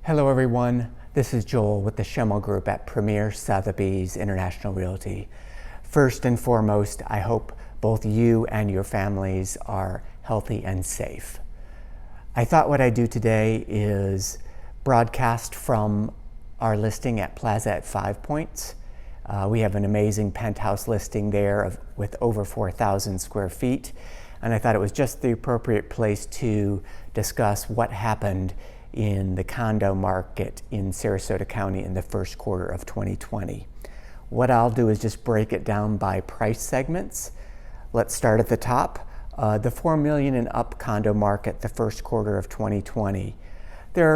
Hello everyone, this is Joel with the Schemmel Group at Premier Sotheby's International Realty. First and foremost, I hope both you and your families are healthy and safe. I thought what I'd do today is broadcast from our listing at Plaza at 5 Points. We have an amazing penthouse listing there with over 4,000 square feet, and I thought it was just the appropriate place to discuss what happened in the condo market in Sarasota County in the first quarter of 2020. What I'll do is just break it down by price segments. Let's start at the top. The 4 million and up condo market the first quarter of 2020. There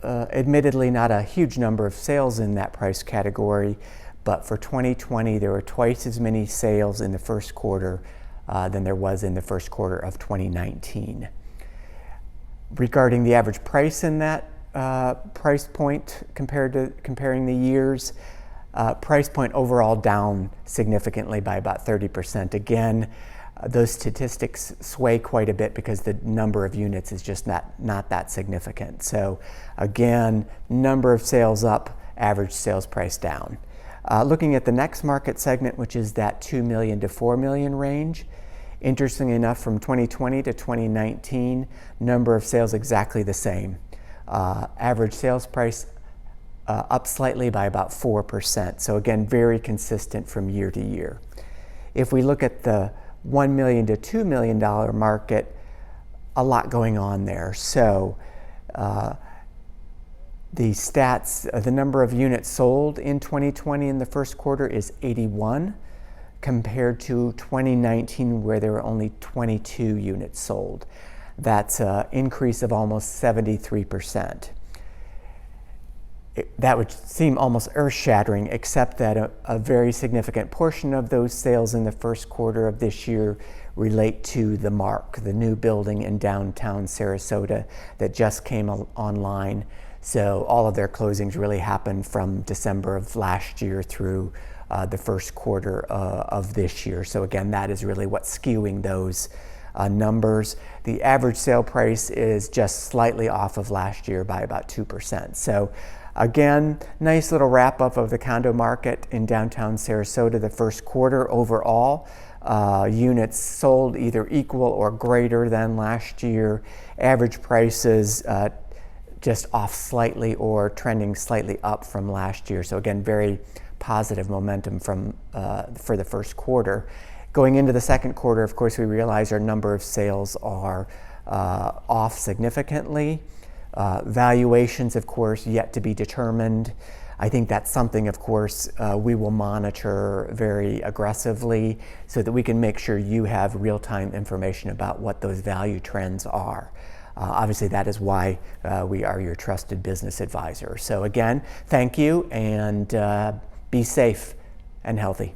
are admittedly not a huge number of sales in that price category, but for 2020 there were twice as many sales in the first quarter than there was in the first quarter of 2019. Regarding the average price in that price point comparing the years, price point overall down significantly by about 30%. Again, those statistics sway quite a bit because the number of units is just not that significant. So again, number of sales up, average sales price down. Looking at the next market segment, which is that 2 million to 4 million range, interestingly enough, from 2020 to 2019, number of sales exactly the same. Average sales price up slightly by about 4%. So again, very consistent from year to year. If we look at the $1 million to $2 million market, a lot going on there. So the stats, the number of units sold in 2020 in the first quarter is 81. Compared to 2019 where there were only 22 units sold. That's an increase of almost 73%. That would seem almost earth-shattering, except that a very significant portion of those sales in the first quarter of this year relate to the Mark, the new building in downtown Sarasota that just came online. So all of their closings really happened from December of last year through the first quarter of this year. So again, that is really what's skewing those numbers. The average sale price is just slightly off of last year by about 2%. So again, nice little wrap up of the condo market in downtown Sarasota the first quarter overall. Units sold either equal or greater than last year. Average prices just off slightly or trending slightly up from last year. So again, very positive momentum for the first quarter. Going into the second quarter, of course, we realize our number of sales are off significantly. Valuations, of course, yet to be determined. I think that's something, of course, we will monitor very aggressively so that we can make sure you have real-time information about what those value trends are. Obviously, that is why we are your trusted business advisor. So again, thank you, and be safe and healthy.